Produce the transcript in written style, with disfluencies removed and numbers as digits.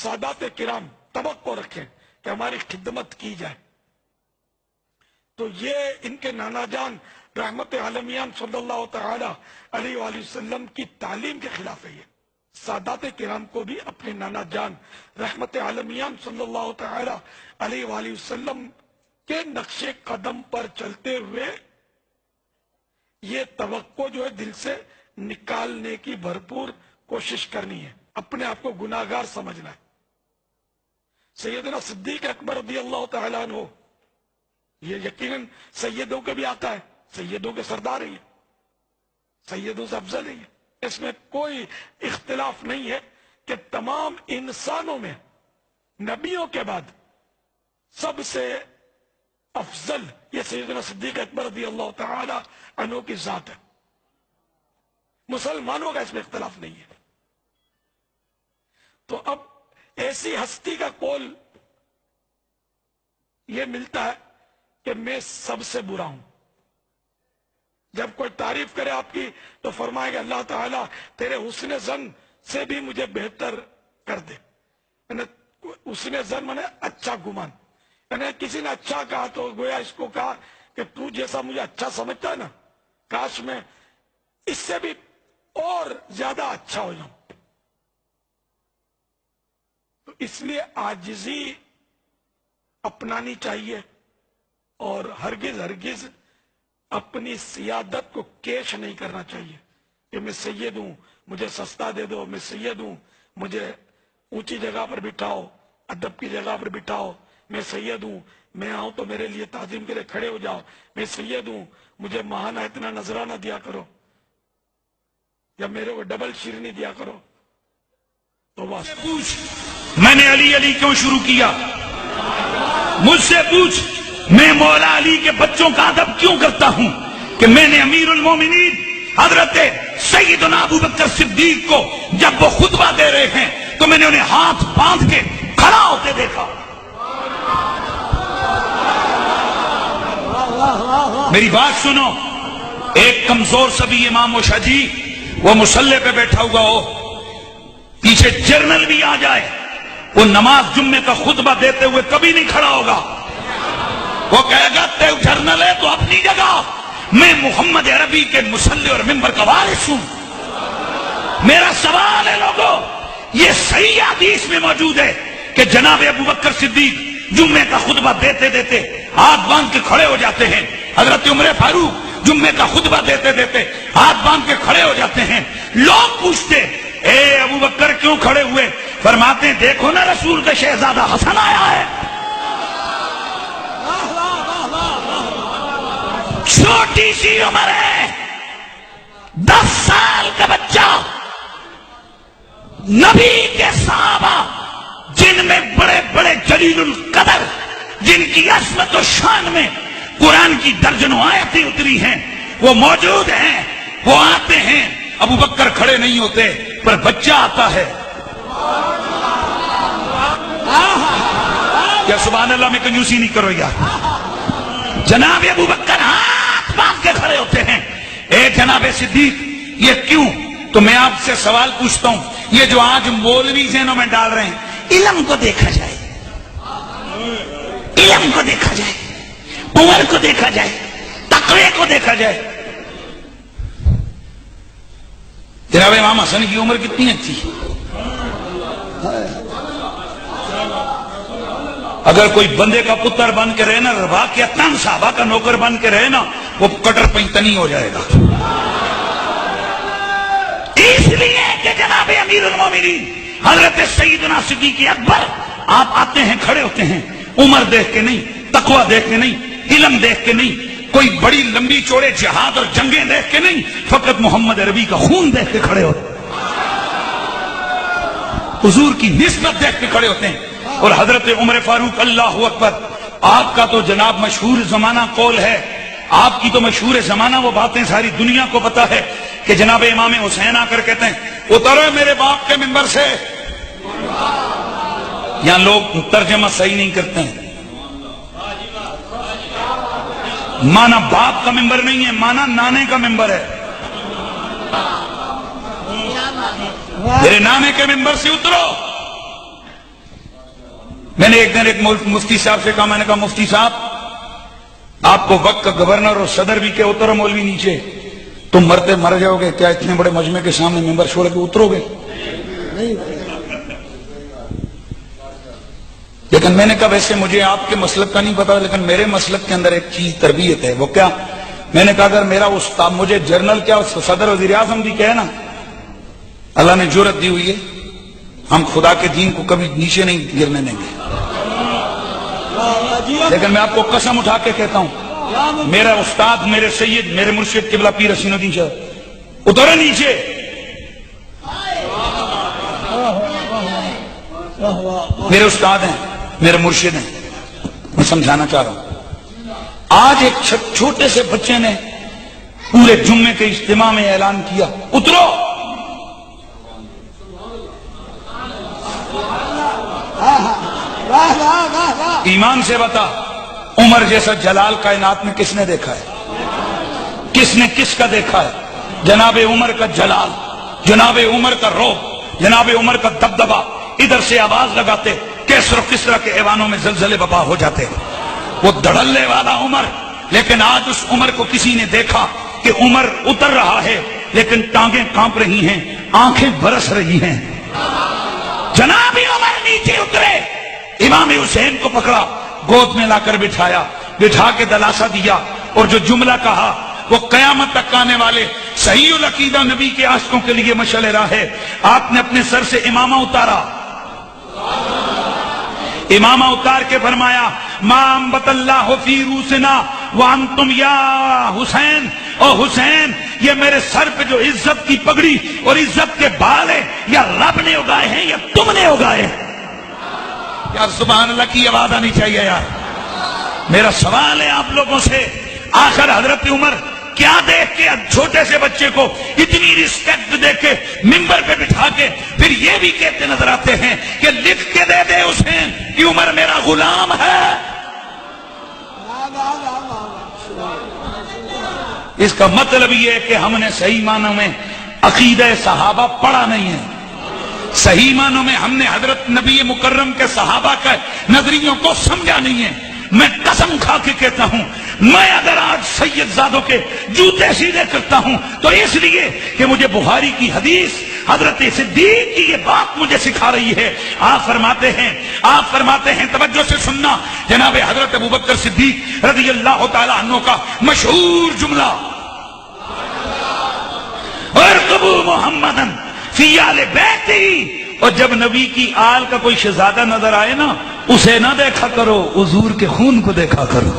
सादात किराम तवक्को रखें कि हमारी खिदमत की जाए, तो ये इनके नाना जान रहमत आलमियान सल्लल्लाहु तआला अलैहि वसल्लम की तालीम के खिलाफ है। ये सादात किराम को भी अपने नाना जान रहमत आलमियान सल्लल्लाहु तआला अलैहि वसल्लम के नक्शे कदम पर चलते हुए ये तवक्को जो है दिल से निकालने की भरपूर कोशिश करनी है, अपने आप को गुनाहगार समझना है। सैयदना सिद्दीक अकबर रज़ियल्लाहु तआला अन्हु, ये यकीनन सैयदों के भी आका है, सैयदों के सरदार ही है, सैयदों से अफजल ही है। इसमें कोई इख्तिलाफ नहीं है कि तमाम इंसानों में नबियों के बाद सबसे अफजल ये सैयदना सिद्दीक अकबर रज़ियल्लाहु तआला अन्हु की जात है। मुसलमानों का इसमें इख्तिलाफ नहीं है। तो अब ऐसी हस्ती का कौल ये मिलता है कि मैं सबसे बुरा हूं। जब कोई तारीफ करे आपकी तो फरमाएगा अल्लाह ताला तेरे हुस्न ज़न से भी मुझे बेहतर कर दे। हुस्न ज़न माने अच्छा गुमान। यानी किसी ने अच्छा कहा तो गोया इसको कहा कि तू जैसा मुझे अच्छा समझता है ना, काश मैं इससे भी और ज्यादा अच्छा हो जाऊं। तो इसलिए आजिज़ी अपनानी चाहिए और हरगिज हरगिज अपनी सियादत को केश नहीं करना चाहिए कि मैं सैयद हूं, मुझे सस्ता दे दो, मैं सैयद हूं, मुझे ऊंची जगह पर बिठाओ, अदब की जगह पर बिठाओ, मैं सैयद हूं, मैं आऊं तो मेरे लिए ताजीम के लिए खड़े हो जाओ, मैं सैयद हूं, मुझे महाना इतना नजराना दिया करो या मेरे को डबल शिरनी दिया करो। तो बस पूछ मैंने अली अली क्यों शुरू किया, मुझसे पूछ मैं मौला अली के बच्चों का अदब क्यों करता हूं कि मैंने अमीरुल मोमिनीन हजरत सैयदना अबू बकर सिद्दीक को जब वो खुतबा दे रहे हैं तो मैंने उन्हें हाथ बांध के खड़ा होते देखा। मेरी बात सुनो, एक कमजोर सभी इमाम शाजी वो मुसल्ले पे बैठा हुआ हो, पीछे जर्नल भी आ जाए, वो नमाज जुम्मे का खुतबा देते हुए कभी नहीं खड़ा होगा। वो कहेगा तेरे जर्नल है तो अपनी जगह, मैं मोहम्मद अरबी के मुसल्ले और मिंबर का वारिस हूं। मेरा सवाल है लोगों, ये सही हदीस में मौजूद है कि जनाब अबू बकर सिद्दीक जुम्मे का खुतबा देते देते हाथ बांध के खड़े हो जाते हैं। हजरत उमर फारूक जुम्मे का खुतबा देते देते हाथ बांध के खड़े हो जाते हैं। लोग पूछते ए अबू बकर क्यों खड़े हुए, फरमाते हैं देखो ना रसूल का शहजादा हसन आया है। छोटी सी उम्र है, 10 साल का बच्चा, नबी के सहाबा जिनमें बड़े बड़े जलीलुल कदर, जिनकी अस्मत और शान में कुरान की दर्जनों आयतें उतरी हैं, वो मौजूद हैं, वो आते हैं। अबू बकर खड़े नहीं होते पर बच्चा आता है। या सुभान अल्लाह में कंजूसी नहीं करो यार। जनाब अबू बकर हाथ बांध के खड़े होते हैं। ए जनाब सिद्दीक ये क्यों? तो मैं आपसे सवाल पूछता हूं, ये जो आज मौलवी ज़हनों में डाल रहे हैं, इल्म को देखा जाए, इल्म को देखा जाए, उम्र को देखा जाए, तकवे को देखा जाए। जनाब इमाम हसन की उम्र कितनी अच्छी। अगर कोई बंदे का पुत्र बन के रहे ना, रबा के तंग साहबा का नौकर बन के रहे ना, वो कटर पैंतनी हो जाएगा। इसलिए कि जनाब अमीरुल मोमिनीन हजरत सैयदना सिद्दीक अकबर आप आते हैं, खड़े होते हैं, उम्र देख के नहीं, तकवा देख के नहीं, इल्म देख के नहीं, कोई बड़ी लंबी चौड़े जिहाद और जंगें देख के नहीं, फकत मोहम्मद अरबी का खून देख के खड़े होते, हुजूर की निस्बत देख के खड़े होते हैं। और हजरत उमर फारूक अल्लाहु अकबर, आपका तो जनाब मशहूर जमाना कौल है, आपकी तो मशहूर जमाना वो बातें सारी दुनिया को पता है कि जनाब इमाम हुसैन आकर कहते हैं उतरो मेरे बाप के मिंबर से। यहां लोग तर्जमा सही नहीं करते हैं। माना बाप का मिंबर नहीं है, माना नाने का मिंबर है। मेरे नाने के मिंबर से उतरो। میں نے ایک دن ایک مفتی صاحب سے کہا، میں نے کہا مفتی صاحب آپ کو وقت کا گورنر اور صدر بھی کہ اترو مولوی نیچے، تم مرتے مر جاؤ گے، کیا اتنے بڑے مجمع کے سامنے ممبر چھوڑ کے اترو گے؟ لیکن میں نے کہا ویسے مجھے آپ کے مسلک کا نہیں پتا، لیکن میرے مسلک کے اندر ایک چیز تربیت ہے، وہ کیا؟ میں نے کہا اگر میرا استاد مجھے جنرل کیا صدر وزیر اعظم بھی کہے نا، اللہ نے جرأت دی ہوئی ہے، ہم خدا کے دین کو کبھی نیچے نہیں گرنے دیں گے۔ لیکن میں آپ کو قسم اٹھا کے کہتا ہوں، میرا استاد، میرے سید، میرے مرشد قبلہ پیر حسین الدین شاہ اترے نیچے، میرے استاد ہیں، میرے مرشد ہیں، میں سمجھانا چاہ رہا ہوں۔ آج ایک چھوٹے سے بچے نے پورے جمعے کے اجتماع میں اعلان کیا اترو، ایمان سے بتا عمر جیسا جلال کائنات میں کس نے دیکھا ہے؟ کس نے کس کا دیکھا ہے؟ جناب عمر کا جلال، جناب عمر کا روب، جناب عمر کا دبدبا، ادھر سے آواز لگاتے کیسر و کسرا کے ایوانوں میں زلزلے بپا ہو جاتے، وہ دھڑلنے والا عمر۔ لیکن آج اس عمر کو کسی نے دیکھا کہ عمر اتر رہا ہے لیکن ٹانگیں کانپ رہی ہیں، آنکھیں برس رہی ہیں۔ جناب عمر نیچے اترے، امام حسین کو پکڑا، گود میں لا کر بٹھایا، بٹھا کے دلاسا دیا، اور جو جملہ کہا وہ قیامت تک آنے والے صحیح العقیدہ نبی کے عاشقوں کے لیے مشعل راہ ہے۔ آپ نے اپنے سر سے امامہ اتارا، امامہ اتار کے فرمایا ما انبت اللہ فی روسنا وانتم یا حسین، او حسین یہ میرے سر پہ جو عزت کی پگڑی اور عزت کے بال ہیں یا رب نے اگائے ہیں یا تم نے اگائے ہیں؟ یار سبحان اللہ کی آواز آنی چاہیے یار۔ میرا سوال ہے آپ لوگوں سے، آخر حضرت عمر کیا دیکھ کے چھوٹے سے بچے کو اتنی رسپیکٹ دے کے ممبر پہ بٹھا کے پھر یہ بھی کہتے نظر آتے ہیں کہ لکھ کے دے دے حسین کہ عمر میرا غلام ہے؟ اس کا مطلب یہ ہے کہ ہم نے صحیح معنوں میں عقیدہ صحابہ پڑھا نہیں ہے، صحیح معنوں میں ہم نے حضرت نبی مکرم کے صحابہ کے نظریوں کو سمجھا نہیں ہے۔ میں قسم کھا کے کہتا ہوں، میں اگر آج سید زادوں کے جوتے سیدھے کرتا ہوں تو اس لیے کہ مجھے بخاری کی حدیث حضرت صدیق کی یہ بات مجھے سکھا رہی ہے۔ آپ فرماتے ہیں توجہ سے سننا، جناب حضرت ابوبکر صدیق رضی اللہ تعالی عنہ کا مشہور جملہ، ارقبوا محمدًا فی آل بیتہ، اور جب نبی کی آل کا کوئی شہزادہ نظر آئے نا، اسے نہ دیکھا کرو، حضور کے خون کو دیکھا کرو۔